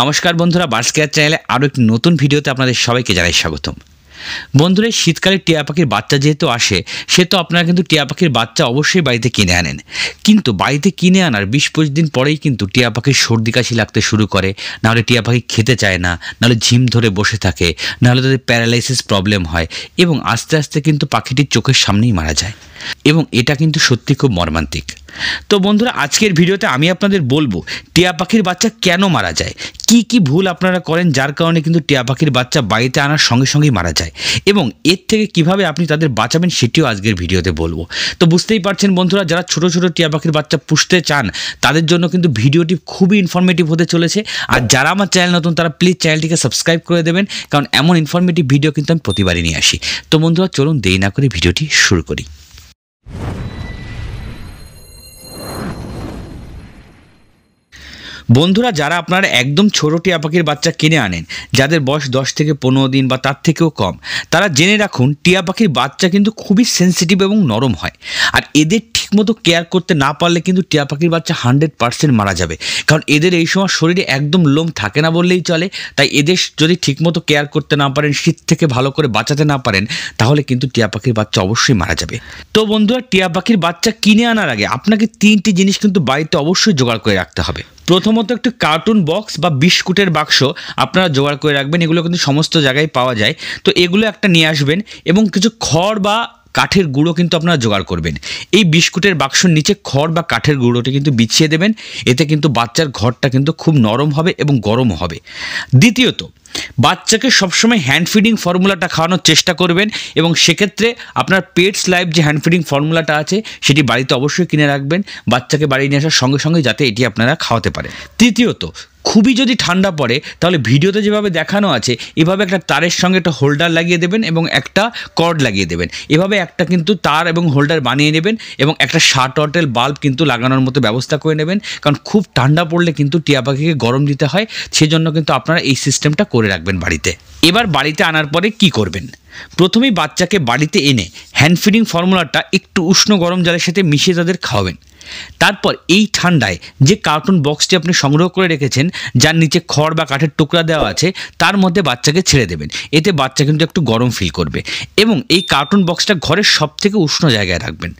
নমস্কার বন্ধুরা, birds care চ্যানেলে আরও একটি নতুন ভিডিওতে আপনাদের সবাইকে জানাই স্বাগতম। বন্ধুরা, শীতকালে টিয়া পাখির বাচ্চা যেহেতু আসে, সে তো আপনারা কিন্তু টিয়া পাখির বাচ্চা অবশ্যই বাড়িতে কিনে আনেন। কিন্তু বাড়িতে কিনে আনার 20-25 দিন পরেই কিন্তু টিয়া পাখির সর্দি কাশি লাগতে শুরু করে, নাহলে টিয়া পাখি খেতে চায় না, নাহলে ঝিম ধরে বসে থাকে, নাহলে তাদের প্যারালাইসিস প্রবলেম হয় এবং আস্তে আস্তে কিন্তু পাখিটির চোখের সামনেই মারা যায়। এবং এটা কিন্তু সত্যি খুব মর্মান্তিক। তো বন্ধুরা, আজকের ভিডিওতে আমি আপনাদের বলবো টিয়া পাখির বাচ্চা কেন মারা যায়, কি ভুল আপনারা করেন যার কারণে কিন্তু টিয়া পাখির বাচ্চা বাড়িতে আনার সঙ্গে সঙ্গেই মারা যায়, এবং এর থেকে কিভাবে আপনি তাদের বাঁচাবেন সেটিও আজকের ভিডিওতে বলবো। তো বুঝতেই পারছেন বন্ধুরা, যারা ছোট ছোট টিয়া পাখির বাচ্চা পুষতে চান তাদের জন্য কিন্তু ভিডিওটি খুবই ইনফরমেটিভ হতে চলেছে। আর যারা আমার চ্যানেল নতুন তারা প্লিজ চ্যানেলটিকে সাবস্ক্রাইব করে দেবেন, কারণ এমন ইনফরমেটিভ ভিডিও কিন্তু আমি প্রতিবারই নিয়ে আসি। তো বন্ধুরা, চলুন দেরি না করে ভিডিওটি শুরু করি। বন্ধুরা, যারা আপনারা একদম ছোটো টিয়া পাখির বাচ্চা কিনে আনেন, যাদের বয়স 10 থেকে 15 দিন বা তার থেকেও কম, তারা জেনে রাখুন টিয়া পাখির বাচ্চা কিন্তু খুবই সেন্সিটিভ এবং নরম হয়। আর এদের ঠিকমতো কেয়ার করতে না পারলে কিন্তু টিয়া পাখির বাচ্চা 100% মারা যাবে, কারণ এদের এই সময় শরীরে একদম লোম থাকে না বললেই চলে। তাই এদের যদি ঠিকমতো কেয়ার করতে না পারেন, শীত থেকে ভালো করে বাঁচাতে না পারেন, তাহলে কিন্তু টিয়া পাখির বাচ্চা অবশ্যই মারা যাবে। তো বন্ধুরা, টিয়া পাখির বাচ্চা কিনে আনার আগে আপনাকে 3টি জিনিস কিন্তু বাড়িতে অবশ্যই জোগাড় করে রাখতে হবে। প্রথমত, একটি কার্টুন বক্স বা বিস্কুটের বাক্স আপনারা জোগাড় করে রাখবেন। এগুলো কিন্তু সমস্ত জায়গায় পাওয়া যায়। তো এগুলো একটা নিয়ে আসবেন এবং কিছু খড় বা কাঠের গুঁড়ো কিন্তু আপনারা জোগাড় করবেন। এই বিস্কুটের বাক্সর নিচে খড় বা কাঠের গুঁড়োটি কিন্তু বিছিয়ে দেবেন। এতে কিন্তু বাচ্চার ঘরটা কিন্তু খুব নরম হবে এবং গরমও হবে। দ্বিতীয়ত, বাচ্চাকে সবসময় হ্যান্ড ফিডিং ফর্মুলাটা খাওয়ানোর চেষ্টা করবেন, এবং সেক্ষেত্রে আপনার পেটস লাইফ যে হ্যান্ড ফিডিং ফর্মুলাটা আছে সেটি বাড়িতে অবশ্যই কিনে রাখবেন, বাচ্চাকে বাড়ি নিয়ে আসার সঙ্গে সঙ্গে যাতে এটি আপনারা খাওয়াতে পারেন। তৃতীয়ত, খুবই যদি ঠান্ডা পড়ে তাহলে ভিডিওতে যেভাবে দেখানো আছে এভাবে একটা তারের সঙ্গে একটা হোল্ডার লাগিয়ে দেবেন এবং একটা কর্ড লাগিয়ে দেবেন। এভাবে একটা কিন্তু তার এবং হোল্ডার বানিয়ে নেবেন এবং একটা 60 ওয়াটের বাল্ব কিন্তু লাগানোর মতো ব্যবস্থা করে নেবেন, কারণ খুব ঠান্ডা পড়লে কিন্তু টিয়া পাখিকে গরম দিতে হয়। সেজন্য কিন্তু আপনারা এই সিস্টেমটা করে রাখবেন বাড়িতে। এবার বাড়িতে আনার পরে কি করবেন? প্রথমেই বাচ্চাকে বাড়িতে এনে হ্যান্ড ফিডিং ফর্মুলাটা একটু উষ্ণ গরম জলের সাথে মিশিয়ে তাদের খাওয়াবেন। তারপর এই ঠান্ডায় যে কার্টুন বক্সটি আপনি সংগ্রহ করে রেখেছেন, যার নিচে খড় বা কাঠের টুকরা দেওয়া আছে, তার মধ্যে বাচ্চাকে ছেড়ে দেবেন। এতে বাচ্চা কিন্তু একটু গরম ফিল করবে, এবং এই কার্টুন বক্সটা ঘরের সবথেকে উষ্ণ জায়গায় রাখবেন।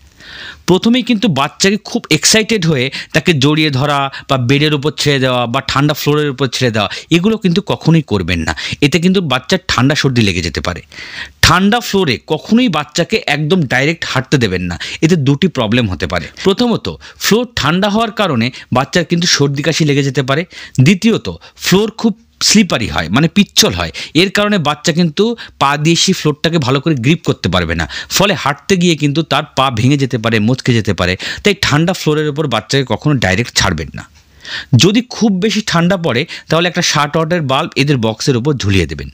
প্রথমেই কিন্তু বাচ্চাকে খুব এক্সাইটেড হয়ে তাকে জড়িয়ে ধরা বা বেডের উপর ছেড়ে দেওয়া বা ঠান্ডা ফ্লোরের উপর ছেড়ে দেওয়া, এগুলো কিন্তু কখনোই করবেন না। এতে কিন্তু বাচ্চার ঠান্ডা সর্দি লেগে যেতে পারে। ঠান্ডা ফ্লোরে কখনোই বাচ্চাকে একদম ডাইরেক্ট হাঁটতে দেবেন না, এতে দুটি প্রবলেম হতে পারে। প্রথমত, ফ্লোর ঠান্ডা হওয়ার কারণে বাচ্চার কিন্তু সর্দি কাশি লেগে যেতে পারে। দ্বিতীয়ত, ফ্লোর খুব স্লিপারি হয়, মানে পিচ্ছল হয়। এর কারণে বাচ্চা কিন্তু পা দিয়ে সেই ফ্লোরটাকে ভালো করে গ্রিপ করতে পারবে না, ফলে হাঁটতে গিয়ে কিন্তু তার পা ভেঙে যেতে পারে, মচকে যেতে পারে। তাই ঠান্ডা ফ্লোরের উপর বাচ্চাকে কখনো ডাইরেক্ট ছাড়বেন না। যদি খুব বেশি ঠান্ডা পড়ে তাহলে একটা 60 ওয়াটের বাল্ব এদের বক্সের উপর ঝুলিয়ে দেবেন।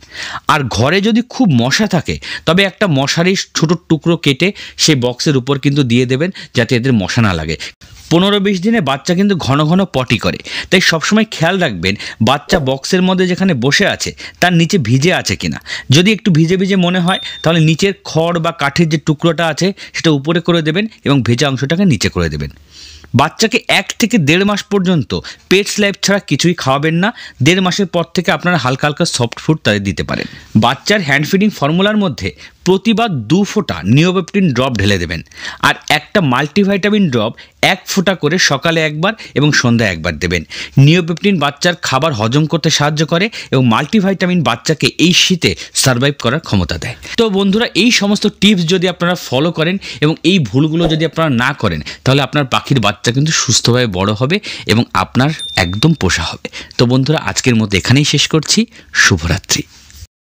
আর ঘরে যদি খুব মশা থাকে তবে একটা মশারির ছোটো টুকরো কেটে সেই বক্সের উপর কিন্তু দিয়ে দেবেন, যাতে এদের মশা না লাগে। 15-20 দিনে বাচ্চা কিন্তু ঘন ঘন পটি করে, তাই সবসময় খেয়াল রাখবেন বাচ্চা বক্সের মধ্যে যেখানে বসে আছে তার নিচে ভিজে আছে কিনা। যদি একটু ভিজে ভিজে মনে হয় তাহলে নিচের খড় বা কাঠের যে টুকরোটা আছে সেটা উপরে করে দেবেন এবং ভেজা অংশটাকে নিচে করে দেবেন। বাচ্চাকে 1 থেকে 1.5 মাস পর্যন্ত পেটস লাইফ ছাড়া কিছুই খাওয়াবেন না। 1.5 মাসের পর থেকে আপনারা হালকা হালকা সফট ফুড তাদের দিতে পারেন। বাচ্চার হ্যান্ড ফিডিং ফর্মুলার মধ্যে প্রতিবার 2 ফোঁটা নিওপেপটিন ড্রপ ঢেলে দেবেন, আর একটা মাল্টিভাইটামিন ড্রপ 1 ফোঁটা করে সকালে একবার এবং সন্ধ্যায় একবার দেবেন। নিওপেপটিন বাচ্চার খাবার হজম করতে সাহায্য করে এবং মাল্টিভাইটামিন বাচ্চাকে এই শীতে সার্ভাইভ করার ক্ষমতা দেয়। তো বন্ধুরা, এই সমস্ত টিপস যদি আপনারা ফলো করেন এবং এই ভুলগুলো যদি আপনারা না করেন, তাহলে আপনার পাখির বাচ্চা কিন্তু সুস্থভাবে বড় হবে এবং আপনার একদম পোষা হবে। তো বন্ধুরা, আজকের মতো এখানেই শেষ করছি। শুভরাত্রি।